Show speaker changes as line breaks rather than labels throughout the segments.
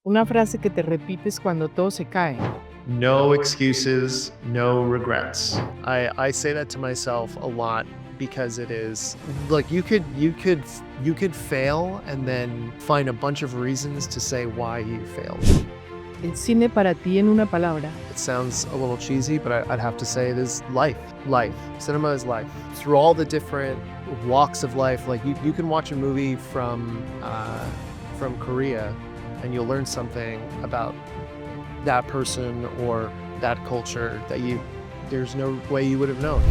Una frase que te repites cuando todo se cae.
No excuses, no regrets. I say that to myself a lot because it is like you could fail and then find a bunch of reasons to say why you failed.
El cine para ti en una palabra.
It sounds a little cheesy, but I'd have to say it is life. Life. Cinema is life. Through all the different walks of life, like you can watch a movie from Korea and you'll learn something about that person or that culture that there's no way you would have known.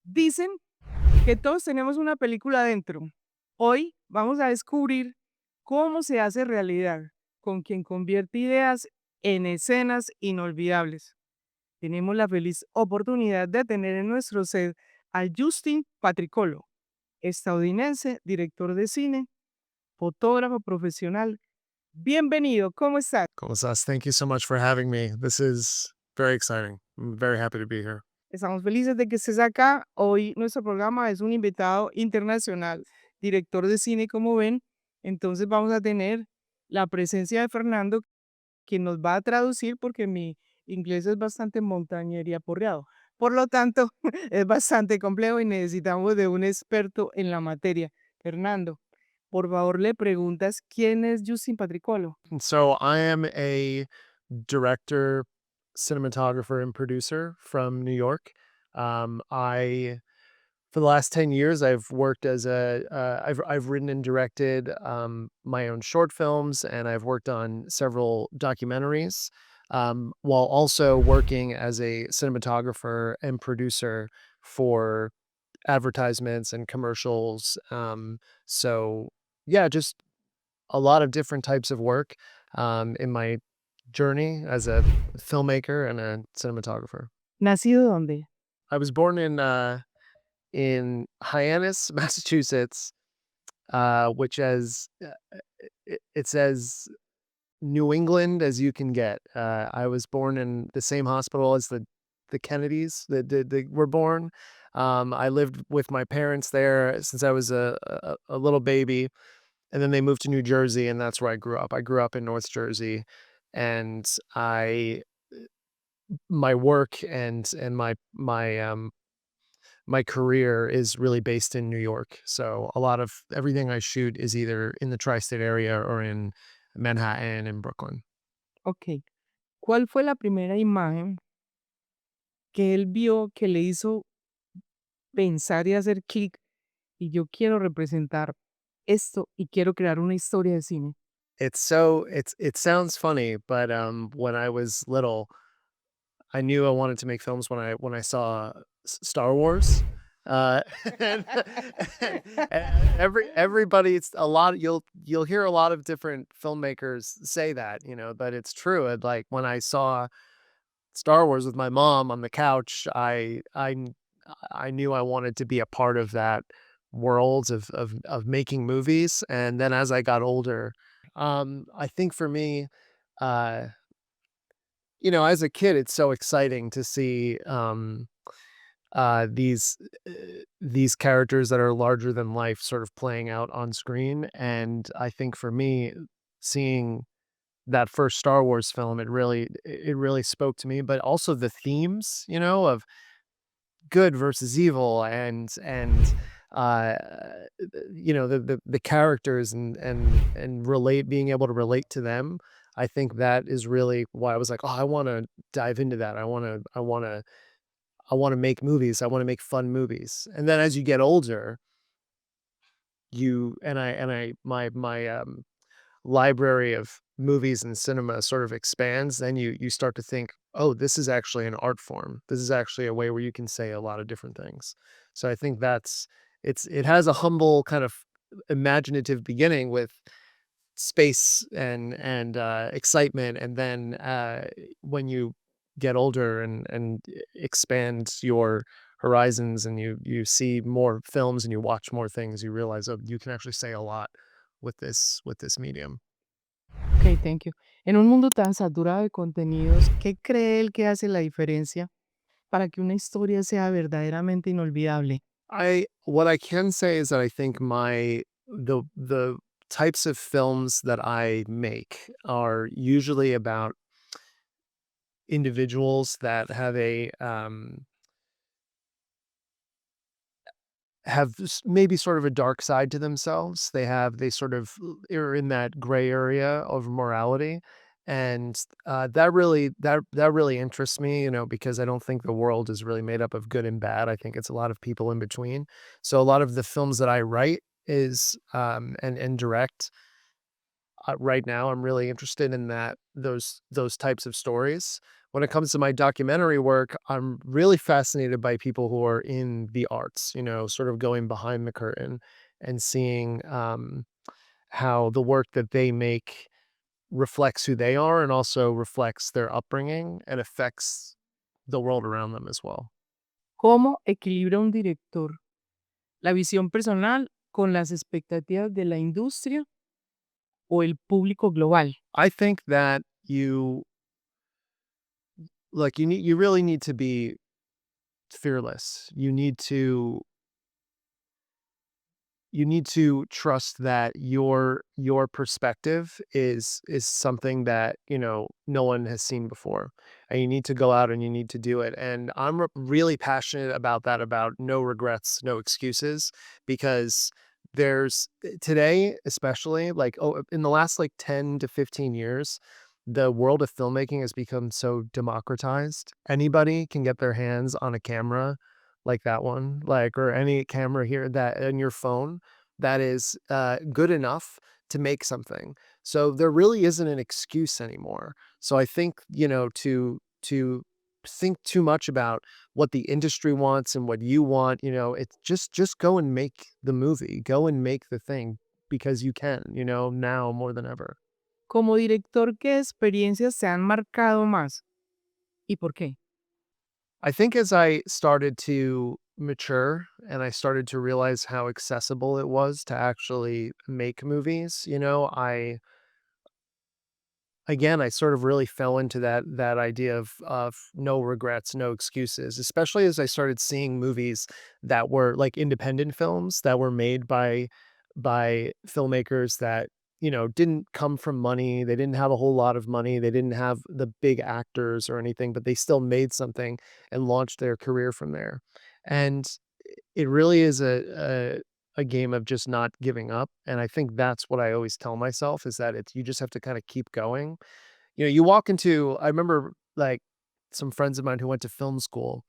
Dicen que todos tenemos una película dentro. Hoy vamos a descubrir cómo se hace realidad, con quien convierte ideas en escenas inolvidables. Tenemos la feliz oportunidad de tener en nuestro set a Justin Patricolo, estadounidense, director de cine, fotógrafo profesional. Bienvenido, ¿cómo estás?
¿Cómo estás? Thank you so much for having me. This is very exciting. I'm very happy to be here.
Estamos felices de que estés acá. Hoy nuestro programa es un invitado internacional, director de cine, como ven. Entonces vamos a tener la presencia de Fernando, quien nos va a traducir porque mi inglés es bastante montañero y aporreado. Por lo tanto, es bastante complejo y necesitamos de un experto en la materia. Fernando, por favor, le preguntas quién es Justin Patricolo.
And so I am a director, cinematographer, and producer from New York. I For the last 10 years, I've worked as I've written and directed my own short films, and I've worked on several documentaries, while also working as a cinematographer and producer for advertisements and commercials. So yeah, just a lot of different types of work in my journey as a filmmaker and a cinematographer.
¿Nacido dónde?
I was born in Hyannis, Massachusetts, which it's as New England as you can get. I was born in the same hospital as the Kennedys that were born. I lived with my parents there since I was a little baby, and then they moved to New Jersey, and that's where I grew up. I grew up in North Jersey, and I my work and my career is really based in New York. So a lot of everything I shoot is either in the tri-state area or in Manhattan and Brooklyn.
Ok. ¿Cuál fue la primera imagen que él vio que le hizo pensar y hacer clic y yo quiero representar esto y quiero crear una historia de cine?
It sounds funny, but when I was little, I knew I wanted to make films when I saw Star Wars. Uh, and, and everybody, it's a lot. You'll hear a lot of different filmmakers say that, but it's true. Like when I saw Star Wars with my mom on the couch, I knew I wanted to be a part of that world of making movies. And then as I got older, I think for me, uh, as a kid, it's so exciting to see uh, these uh, these characters that are larger than life sort of playing out on screen. And I think for me, seeing that first Star Wars film, it really spoke to me. But also the themes, of good versus evil, and uh the characters and relate being able to relate to them. I think that is really why I was like, oh, I want to dive into that. I want to make movies. I want to make fun movies. And then as you get older, you and I my library of movies and cinema sort of expands. Then you start to think, oh, this is actually an art form. This is actually a way where you can say a lot of different things. So I think it has a humble kind of imaginative beginning with space and excitement, and then when you get older and expand your horizons and you see more films and you watch more things, you realize, oh, you can actually say a lot with this medium.
Ok, thank you. En un mundo tan saturado de contenidos, ¿qué cree él que hace la diferencia para que una historia sea verdaderamente inolvidable?
I what I can say is that I think the types of films that I make are usually about individuals that have maybe sort of a dark side to themselves. They sort of are in that gray area of morality, and that really interests me. Because I don't think the world is really made up of good and bad. I think it's a lot of people in between. So a lot of the films that I write is and direct right now, I'm really interested in those types of stories. When it comes to my documentary work, I'm really fascinated by people who are in the arts, sort of going behind the curtain and seeing how the work that they make reflects who they are and also reflects their upbringing and affects the world around them as well.
¿Cómo equilibra un director la visión personal con las expectativas de la industria o el público global?
I think that you really need to be fearless. You need to trust that your perspective is something that no one has seen before, and you need to go out and you need to do it. And I'm really passionate about that, about no regrets, no excuses, because today, especially, like, in the last like 10 to 15 years, the world of filmmaking has become so democratized. Anybody can get their hands on a camera like that one, like, or any camera here that in your phone that is good enough to make something. So there really isn't an excuse anymore. So I think, to think too much about what the industry wants and what you want, it's just go and make the movie, go and make the thing, because you can, now more than ever.
Como director, ¿qué experiencias se han marcado más y por qué?
I think as I started to mature and I started to realize how accessible it was to actually make movies, I sort of really fell into that idea of no regrets, no excuses, especially as I started seeing movies that were like independent films that were made by filmmakers that, didn't come from money. They didn't have a whole lot of money. They didn't have the big actors or anything, but they still made something and launched their career from there. And it really is a game of just not giving up. And I think that's what I always tell myself, is that you just have to kind of keep going. You walk into I remember, like, some friends of mine who went to film school.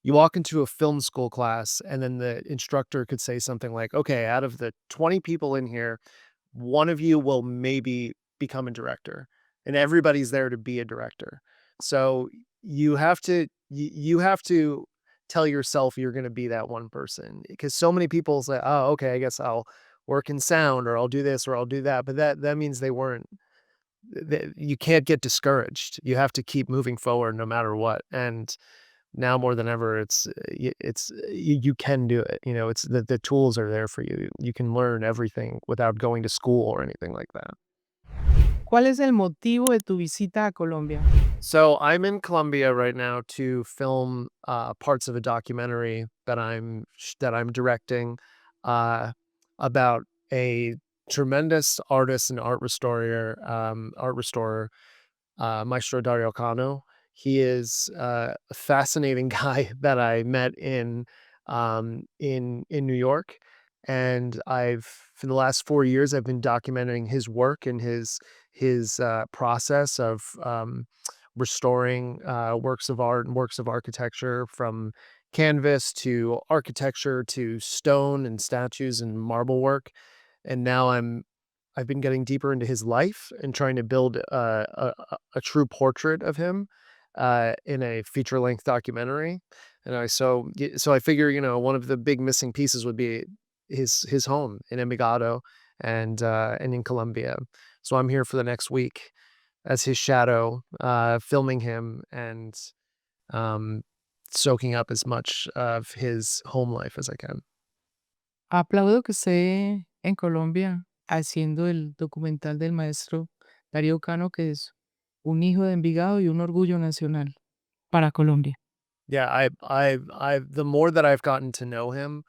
You walk into a film school class, and then the instructor could say something like, "Okay, out of the 20 people in here, one of you will maybe become a director." And everybody's there to be a director. So you have to tell yourself you're gonna be that one person, because so many people say, "Oh, okay, I guess I'll work in sound, or I'll do this, or I'll do that." But that means they weren't th you can't get discouraged. You have to keep moving forward no matter what. And now more than ever, you can do it. It's the tools are there for you. You can learn everything without going to school or anything like that.
¿Cuál es el motivo de tu visita a Colombia?
So I'm in Colombia right now to film parts of a documentary that I'm directing, uh, about a tremendous artist and art restorer, Maestro Darío Cano. He is a fascinating guy that I met in New York, and I've for the last 4 years I've been documenting his work and his process of restoring works of art and works of architecture, from canvas to architecture to stone and statues and marble work. And now I've been getting deeper into his life and trying to build a true portrait of him in a feature length documentary. So I figure, one of the big missing pieces would be his home in Envigado and in Colombia. So I'm here for the next week as his shadow, filming him and um, soaking up as much of his home life as I can.
Aplaudo que esté en Colombia haciendo el documental del maestro Darío Cano, que es un hijo de Envigado y un orgullo nacional para Colombia.
Yeah, the more that I've gotten to know him,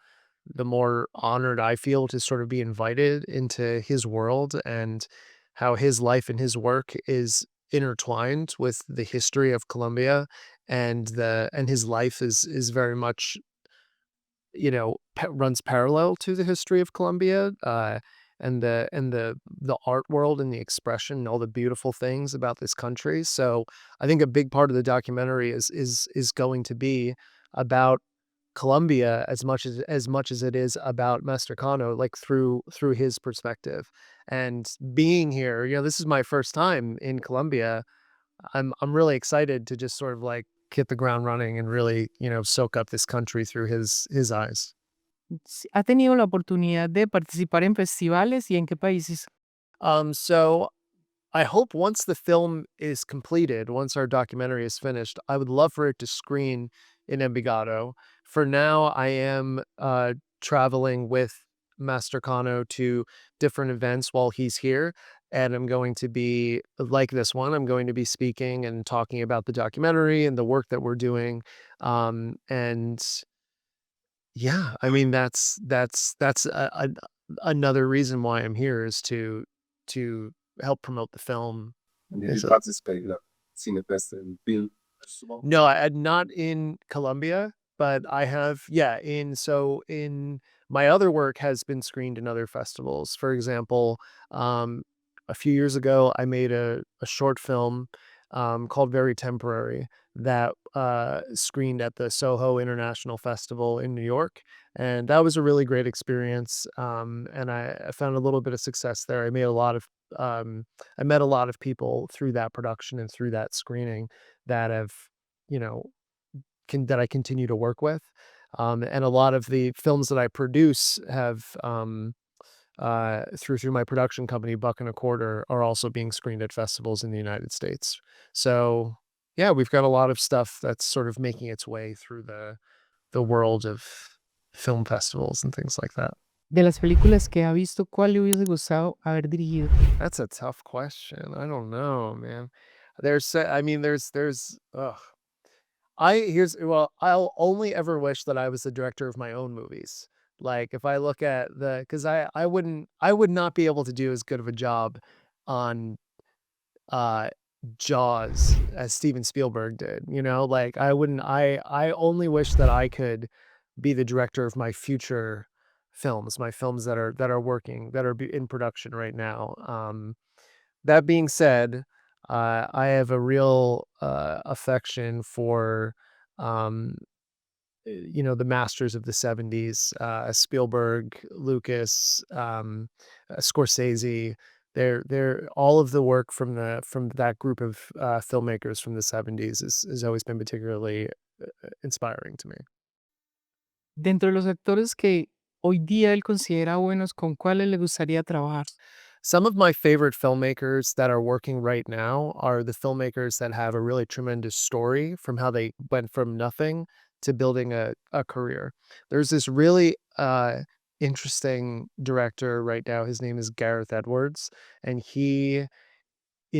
the more honored I feel to sort of be invited into his world and how his life and his work is intertwined with the history of Colombia and his life is very much, runs parallel to the history of Colombia, and the art world and the expression and all the beautiful things about this country. So I think a big part of the documentary is going to be about Colombia as much as it is about Mastercano, like through his perspective. And being here, this is my first time in Colombia. I'm really excited to just sort of like hit the ground running and really, soak up this country through his eyes.
¿Ha tenido la oportunidad de participar en festivales y en qué países?
So I hope once the film is completed, once our documentary is finished, I would love for it to screen in Envigado. For now, I am traveling with Master Kano to different events while he's here. And I'm going to be like this one. I'm going to be speaking and talking about the documentary and the work that we're doing. And yeah, I mean that's another reason why I'm here is to help promote the film.
And did
Is
you
a
participate in a Cine Fest and film festival?
No, I not in Colombia, but I have, yeah, in my other work has been screened in other festivals. For example, um, a few years ago, I made a short film, called Very Temporary that, screened at the Soho International Festival in New York, and that was a really great experience, and I found a little bit of success there. Um I met a lot of people through that production and through that screening that have, you know, that I continue to work with. And a lot of the films that I produce have, through my production company, Buck and a Quarter, are also being screened at festivals in the United States. So yeah, we've got a lot of stuff that's sort of making its way through the world of film festivals and things like that.
De las películas que ha visto, ¿cuál le hubiese gustado haber dirigido?
That's a tough question. I don't know, man. I mean, ugh. I'll only ever wish that I was the director of my own movies. Like, if I look at because I would not be able to do as good of a job on, uh, Jaws as Steven Spielberg did, Like, I wouldn't I only wish that I could be the director of my future films, my films that are working, that are in production right now. That being said, I have a real, affection for, um, the masters of the '70s, Spielberg, Lucas, Scorsese. They're all of the work from that group of, filmmakers from the '70s has always been particularly, inspiring to me.
Dentro de los actores que hoy día él considera buenos, ¿con cuáles le gustaría trabajar?
Some of my favorite filmmakers that are working right now are the filmmakers that have a really tremendous story from how they went from nothing to building a career. There's this really interesting director right now. His name is Gareth Edwards, and in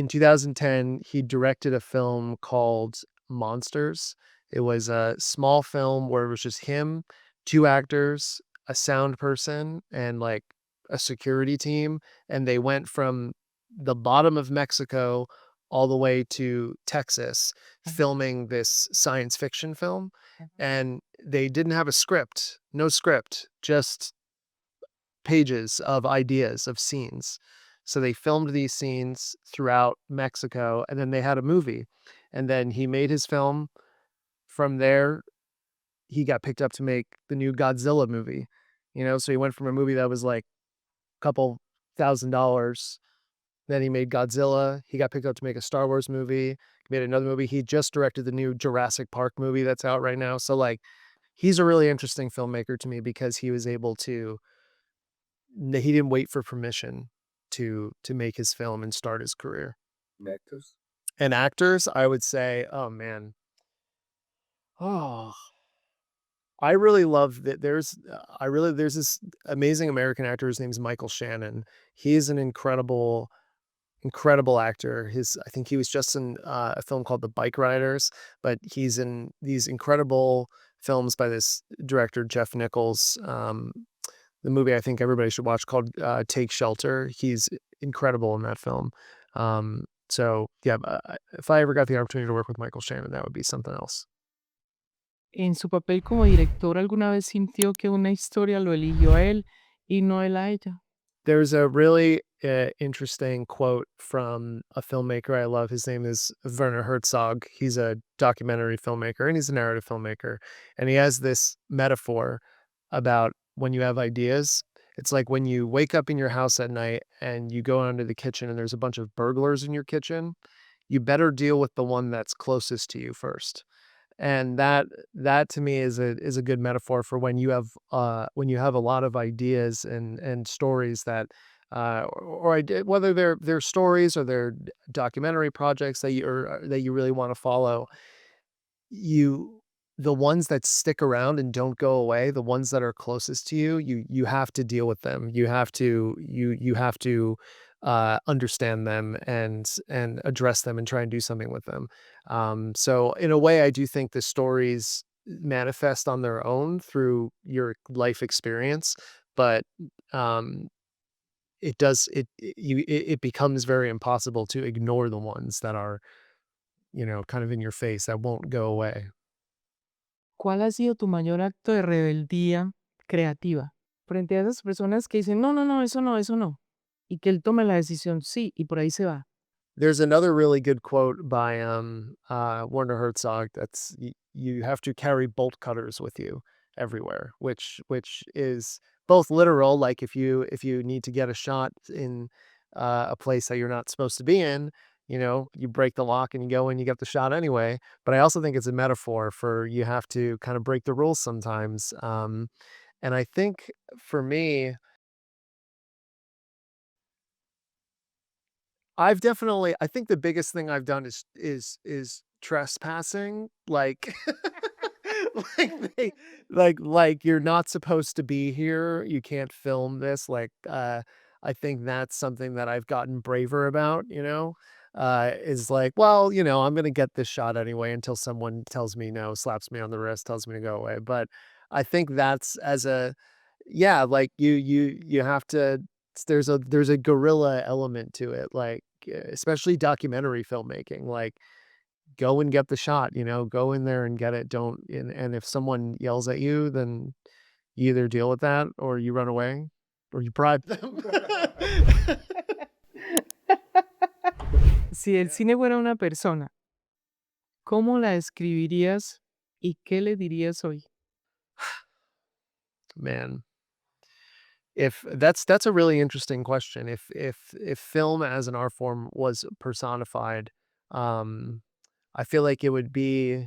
2010 he directed a film called Monsters. It was a small film where it was just him, two actors, a sound person, and like a security team, and they went from the bottom of Mexico all the way to Texas
Mhm,
filming this science fiction film,
mhm.
and they didn't have a script, no script, just pages of ideas of scenes. So they filmed these scenes throughout Mexico, and then they had a movie. And then he made his film. From there, he got picked up to make the new Godzilla movie. So he went from a movie that was like a couple $1,000. Then he made Godzilla. He got picked up to make a Star Wars movie. He made another movie. He just directed the new Jurassic Park movie that's out right now. So like he's a really interesting filmmaker to me because he was able to he didn't wait for permission to make his film and start his career.
And actors?
And actors, I would say, oh man. Oh, I really love that there's this amazing American actor, his name's Michael Shannon. He's an incredible incredible actor. I think he was just in a film called The Bike Riders, but he's in these incredible films by this director Jeff Nichols. The movie I think everybody should watch called Take Shelter. He's incredible in that film. So yeah, if I ever got the opportunity to work with Michael Shannon, that would be something else.
En su papel como director, ¿alguna vez sintió que una historia lo eligió a él y no él a ella?
There's a really interesting quote from a filmmaker I love. His name is Werner Herzog. He's a documentary filmmaker and he's a narrative filmmaker. And he has this metaphor about when you have ideas. It's like when you wake up in your house at night and you go into the kitchen and there's a bunch of burglars in your kitchen, you better deal with the one that's closest to you first. And that to me is a good metaphor for when you have a lot of ideas and stories that whether they're stories or they're documentary projects that you really want to follow, you the ones that stick around and don't go away, the ones that are closest to you, you have to deal with them. You have to understand them and address them and try and do something with them. So in a way, I do think the stories manifest on their own through your life experience, but um, it becomes very impossible to ignore the ones that are kind of in your face that won't go away.
¿Cuál ha sido tu mayor acto de rebeldía creativa frente a esas personas que dicen, no, no, no, eso no, eso no? Y que él tome la decisión, sí, y por ahí se va.
There's another really good quote by Werner Herzog that's you have to carry bolt cutters with you everywhere, which is both literal, like if you need to get a shot in a place that you're not supposed to be in, you break the lock and you go in, you get the shot anyway. But I also think it's a metaphor for you have to kind of break the rules sometimes. And I think for me, I think the biggest thing I've done is trespassing, like like like you're not supposed to be here, you can't film this, I think that's something that I've gotten braver about, is like, well, I'm gonna get this shot anyway until someone tells me no, slaps me on the wrist, tells me to go away, but I think that's as a yeah, like you have to there's a guerrilla element to it, like, especially documentary filmmaking, like, go and get the shot, go in there and get it, don't and if someone yells at you, then you either deal with that or you run away or you bribe them.
Si el cine fuera una persona, ¿cómo la describirías y qué le dirías hoy?
Man, if that's a really interesting question. If film as an art form was personified, um, I feel like it'd be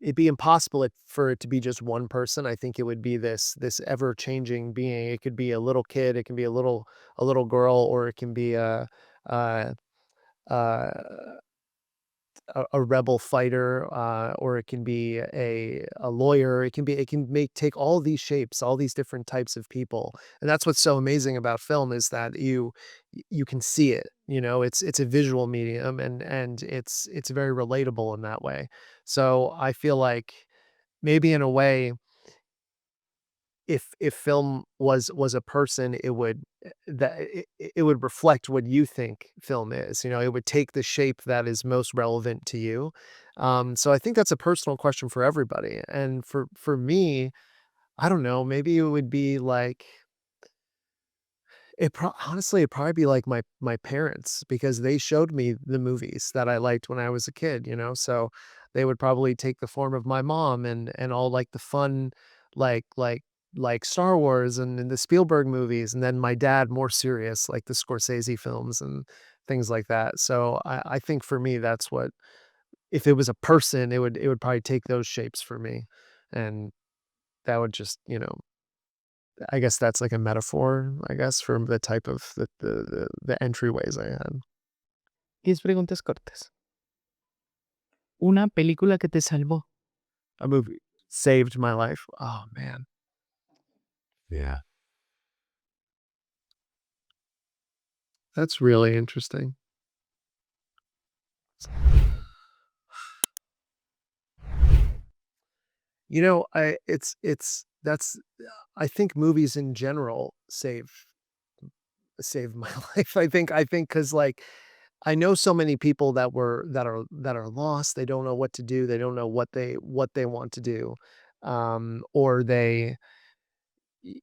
impossible for it to be just one person. I think it would be this ever-changing being. It could be a little kid, it can be a little girl, or it can be a uh, a rebel fighter, or it can be a lawyer. It can make take all these shapes, all these different types of people, and that's what's so amazing about film is that you can see it. It's a visual medium, and it's very relatable in that way. So I feel like maybe in a way if film was a person, it would it would reflect what you think film is, it would take the shape that is most relevant to you. So I think that's a personal question for everybody, and for me, I don't know, maybe it would be like it'd probably be like my parents because they showed me the movies that I liked when I was a kid, so they would probably take the form of my mom and all like the fun, like like like Star Wars and the Spielberg movies, and then my dad more serious, like the Scorsese films and things like that. So I think for me, that's what if it was a person, it would probably take those shapes for me, and that would just I guess that's like a metaphor, I guess, for the type of the entryways I had.
10 preguntas cortas. Una película que te salvó.
A movie saved my life. Oh, man.
Yeah.
That's really interesting. You know, it's that's I think movies in general save my life. I think because like I know so many people that are lost. They don't know what to do. They don't know what they want to do, or y-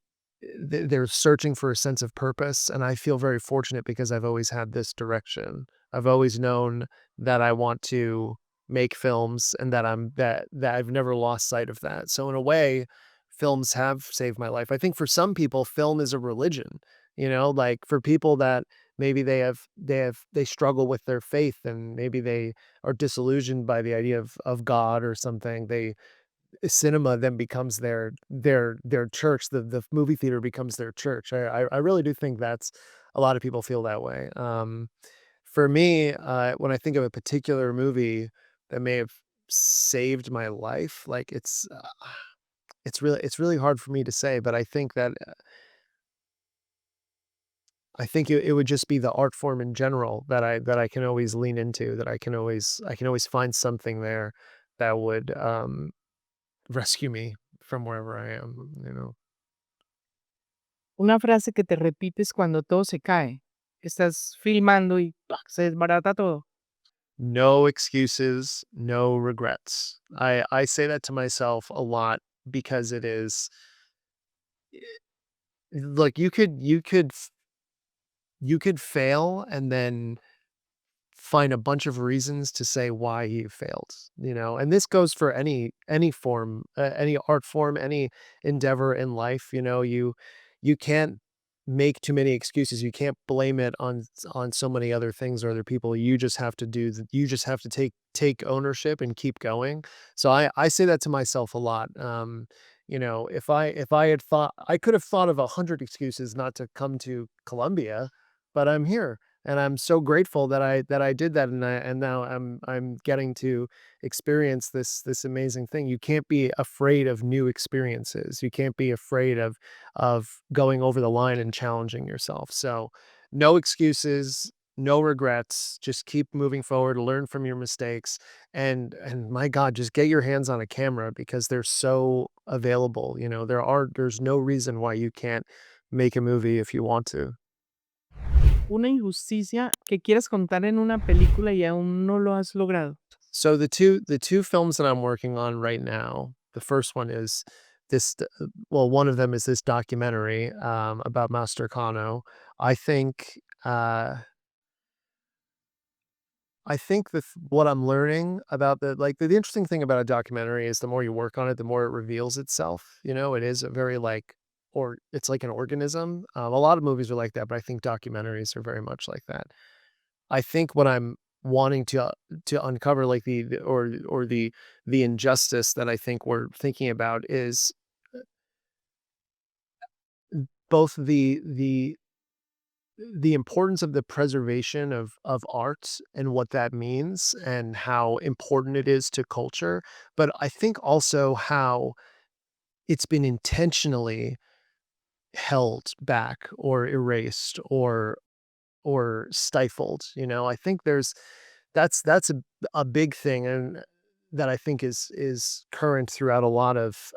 they're searching for a sense of purpose. And I feel very fortunate because I've always had this direction. I've always known that I want to make films and that I've never lost sight of that. So in a way, films have saved my life. I think for some people, film is a religion, like for people that maybe they struggle with their faith and maybe they are disillusioned by the idea of God or something. Cinema then becomes their church, the movie theater becomes their church. I really do think that's a lot of people feel that way. For me, when I think of a particular movie that may have saved my life, like, it's really hard for me to say, but I think it would just be the art form in general that I can always lean into, that I can always find something there that would, rescue me from wherever I am.
Una frase que te repites cuando todo se cae. Estás filmando y ¡pac! Se desbarata todo.
No excuses, no regrets. I say that to myself a lot because it is like you could fail and then find a bunch of reasons to say why you failed. And this goes for any form, any art form, any endeavor in life. You can't make too many excuses. You can't blame it on so many other things or other people. You just have to you just have to take ownership and keep going. So I say that to myself a lot. If I had thought, I could have thought of 100 excuses not to come to Colombia, but I'm here and I'm so grateful that I did that, and now I'm getting to experience this amazing thing. You can't be afraid of new experiences. You can't be afraid of going over the line and challenging yourself. So, no excuses, no regrets. Just keep moving forward, learn from your mistakes, and my God, just get your hands on a camera because they're so available. There's no reason why you can't make a movie if you want to.
Una injusticia que quieras contar en una película y aún no lo has logrado.
So the two films that I'm working on right now, the first one is one of them is this documentary about Master Kano. I think uh I think what I'm learning about the interesting thing about a documentary is the more you work on it, the more it reveals itself. It is a very or it's like an organism. A lot of movies are like that, but I think documentaries are very much like that. I think what I'm wanting to uncover, like the injustice that I think we're thinking about is both the importance of the preservation of art and what that means and how important it is to culture, but I think also how it's been intentionally held back or erased or stifled. I think that's a big thing, and that I think is current throughout a lot of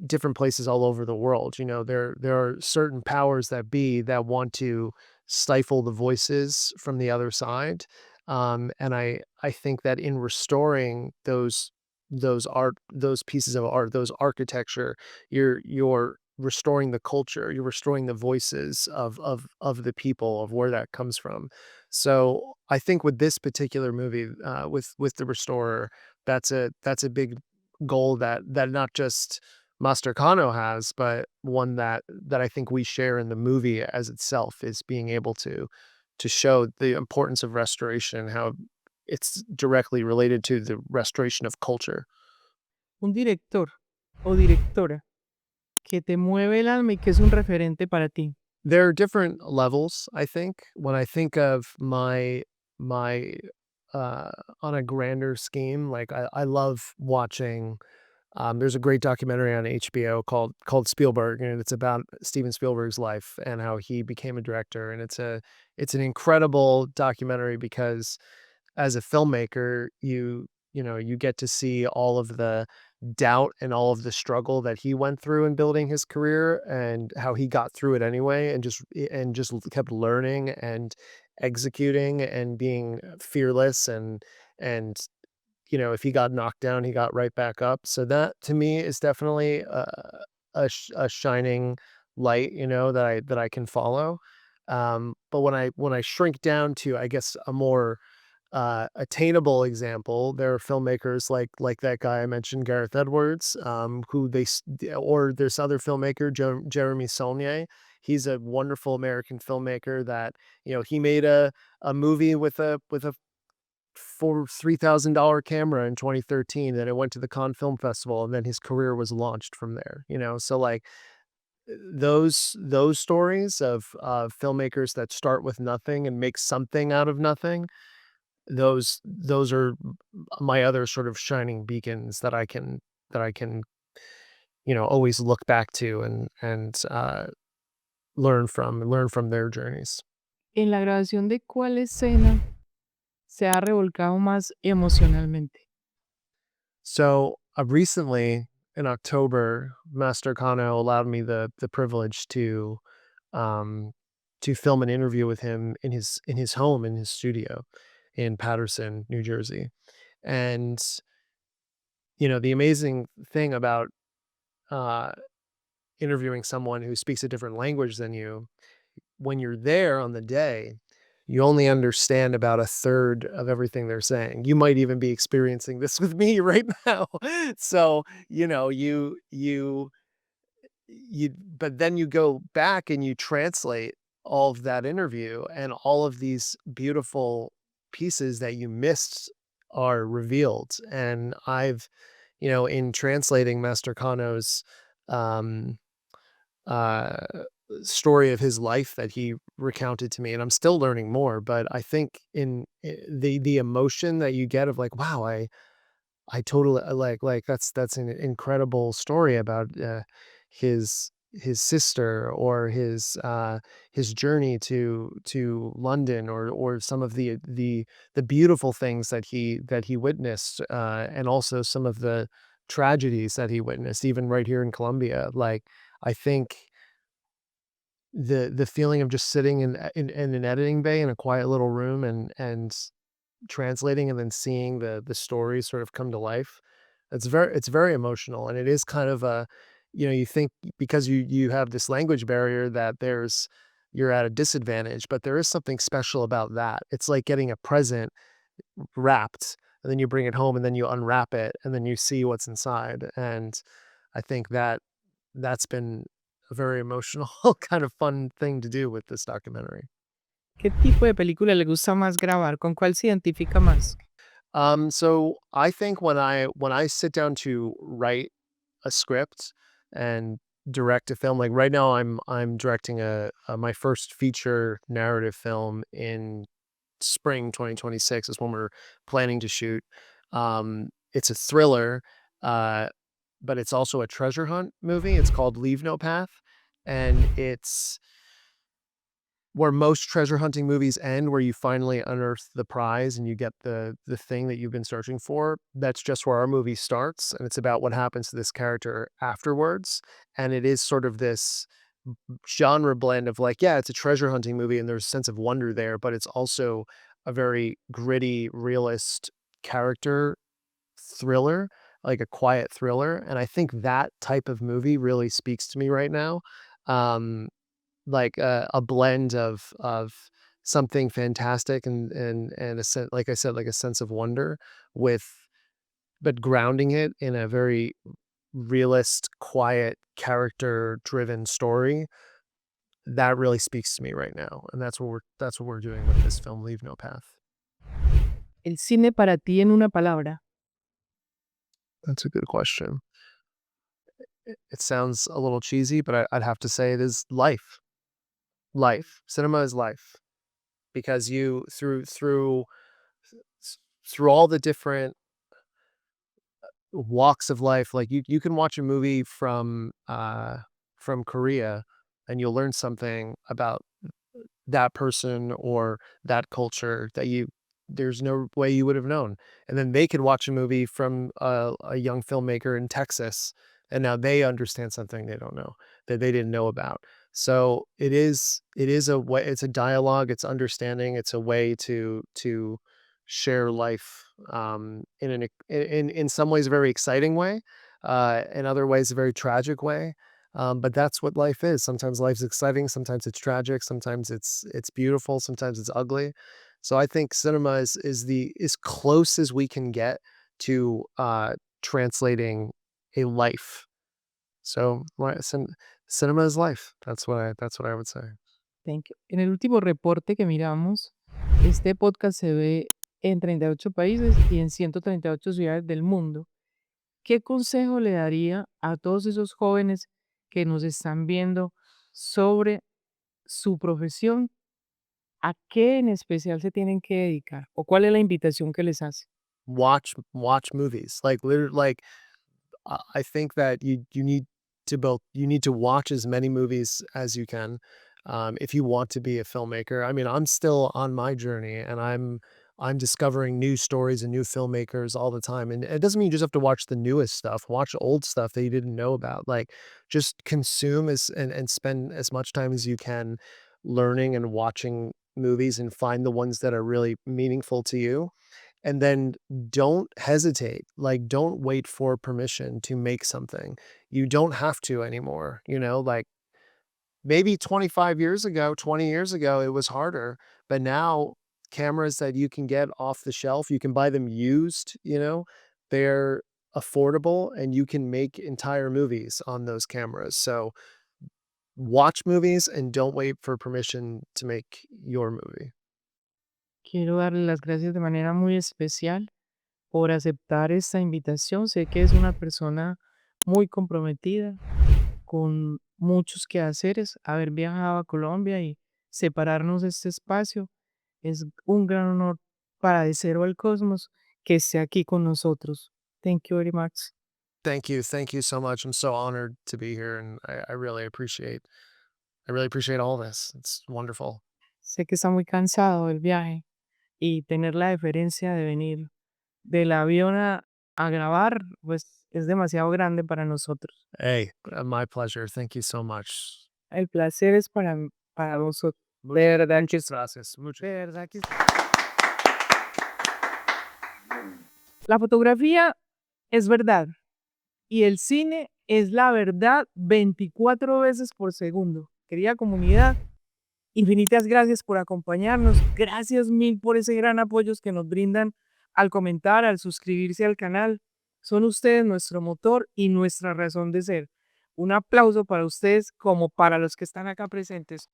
different places all over the world. There are certain powers that be that want to stifle the voices from the other side, and I think that in restoring those pieces of art, those architecture, you're restoring the culture, you're restoring the voices of the people, of where that comes from. So I think with this particular movie, with the restorer, that's a big goal that not just Master Kano has, but one that I think we share in the movie as itself, is being able to show the importance of restoration, how it's directly related to the restoration of culture.
Un director o directora que te mueve el alma y que es un referente para ti.
There are different levels, I think. When I think of my on a grander scheme, like I love watching There's a great documentary on HBO called Spielberg, and it's about Steven Spielberg's life and how he became a director. And it's an incredible documentary because as a filmmaker, you get to see all of the doubt and all of the struggle that he went through in building his career and how he got through it anyway and just kept learning and executing and being fearless and if he got knocked down, he got right back up. So that to me is definitely a shining light, that I can follow. But when I shrink down to, I guess, a more attainable example, there are filmmakers like that guy I mentioned, Gareth Edwards, or this other filmmaker, Jeremy Saulnier. He's a wonderful American filmmaker that he made a movie with a for $3,000 camera in 2013, then it went to the Cannes Film Festival, and then his career was launched from there. So, like, those stories of filmmakers that start with nothing and make something out of nothing, those are my other sort of shining beacons that I can always look back to and learn from their journeys.
En la grabación de cuál escena se ha revolcado más emocionalmente.
So, recently in October, Master Kano allowed me the privilege um, to film an interview with him in his home, in his studio in Paterson, New Jersey. And, the amazing thing about, uh, interviewing someone who speaks a different language than you, when you're there on the day, you only understand about a third of everything they're saying. You might even be experiencing this with me right now. So, but then you go back and you translate all of that interview, and all of these beautiful pieces that you missed are revealed. And in translating Master Kano's um, uh, story of his life that he recounted to me, and I'm still learning more, but I think the emotion that you get of like, wow, I totally like that's an incredible story about his sister, or his journey to London, or some of the beautiful things that he witnessed, and also some of the tragedies that he witnessed even right here in Colombia. Like, I think the feeling of just sitting in an editing bay in a quiet little room and translating and then seeing the stories sort of come to life, it's very emotional. And it is kind of you think, because you have this language barrier, that you're at a disadvantage, but there is something special about that. It's like getting a present wrapped, and then you bring it home, and then you unwrap it, and then you see what's inside. And I think that's been a very emotional kind of fun thing to do with this documentary.
¿Qué tipo de película le gusta más grabar? ¿Con cuál se identifica más?
So I think when I sit down to write a script and direct a film, like right now I'm directing my first feature narrative film in spring 2026 is when we're planning to shoot. It's a thriller, uh, but it's also a treasure hunt movie. It's called Leave No Path, and it's where most treasure hunting movies end, where you finally unearth the prize and you get the thing that you've been searching for. That's just where our movie starts, and it's about what happens to this character afterwards. And it is sort of this genre blend of, like, yeah, it's a treasure hunting movie and there's a sense of wonder there, but it's also a very gritty, realist character thriller, like a quiet thriller. And I think that type of movie really speaks to me right now. Um, like a blend of something fantastic and like I said, like a sense of wonder, with but grounding it in a very realist, quiet, character driven story. That really speaks to me right now, and that's what we're doing with this film, Leave No Path.
El cine para ti en una palabra.
That's a good question. It sounds a little cheesy, but I'd have to say it is life. Life. Cinema is life, because you through all the different walks of life. Like you can watch a movie from Korea, and you'll learn something about that person or that culture that there's no way you would have known. And then they could watch a movie from a young filmmaker in Texas, and now they understand something they don't know, that they didn't know about. So it is a way, it's a dialogue, it's understanding, it's a way to share life in some ways a very exciting way, in other ways a very tragic way. But that's what life is. Sometimes life's exciting, sometimes it's tragic, sometimes it's beautiful, sometimes it's ugly. So I think cinema is the as close as we can get to translating a life. So cinema is life. That's what I would say.
Thank you. En el último reporte que miramos, este podcast se ve en 38 países y en 138 ciudades del mundo. ¿Qué consejo le daría a todos esos jóvenes que nos están viendo sobre su profesión? ¿A qué en especial se tienen que dedicar? ¿O cuál es la invitación que les hace?
Watch movies. Like literally, like I think that you need to watch as many movies as you can, if you want to be a filmmaker. I mean, I'm still on my journey, and I'm discovering new stories and new filmmakers all the time. And it doesn't mean you just have to watch the newest stuff. Watch old stuff that you didn't know about. Like just consume and spend as much time as you can learning and watching movies and find the ones that are really meaningful to you, and then don't hesitate. Like, don't wait for permission to make something. You don't have to anymore. Like maybe 25 years ago, 20 years ago, it was harder, but now cameras that you can get off the shelf, you can buy them used, they're affordable, and you can make entire movies on those cameras. So watch movies and don't wait for permission to make your movie.
Quiero darle las gracias de manera muy especial por aceptar esta invitación. Sé que es una persona muy comprometida, con muchos quehaceres. Haber viajado a Colombia y separarnos de este espacio es un gran honor para De Cero al Cosmos que esté aquí con nosotros. Thank you very much.
Thank you. Thank you so much. I'm so honored to be here, and I really appreciate all this. It's wonderful.
Sé que está muy cansado del viaje y tener la deferencia de venir del avión a grabar, pues es demasiado grande para nosotros.
Hey, my pleasure. Thank you so much.
El placer es para nosotros. De verdad que sí.
Gracias.
De verdad que sí. La fotografía es verdad y el cine es la verdad 24 veces por segundo. Querida comunidad, infinitas gracias por acompañarnos. Gracias mil por ese gran apoyo que nos brindan al comentar, al suscribirse al canal. Son ustedes nuestro motor y nuestra razón de ser. Un aplauso para ustedes como para los que están acá presentes.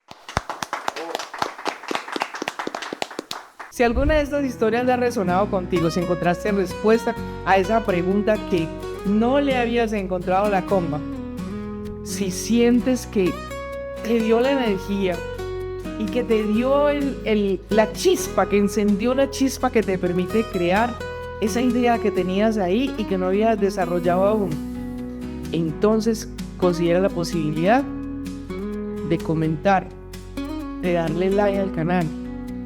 Si alguna de estas historias le ha resonado contigo, si encontraste respuesta a esa pregunta que no le habías encontrado la comba, si sientes que te dio la energía y que te dio la chispa, que encendió la chispa que te permite crear esa idea que tenías ahí y que no habías desarrollado aún, entonces considera la posibilidad de comentar, de darle like al canal,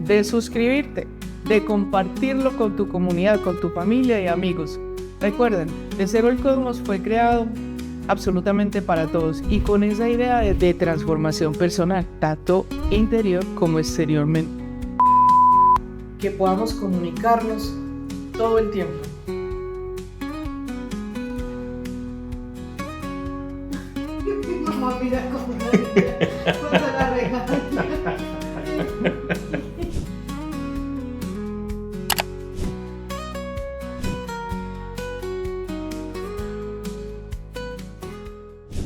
de suscribirte, de compartirlo con tu comunidad, con tu familia y amigos. Recuerden, De Cero el Cosmos fue creado absolutamente para todos y con esa idea de transformación personal, tanto interior como exteriormente. Que podamos comunicarnos todo el tiempo. Mamá, mira cómo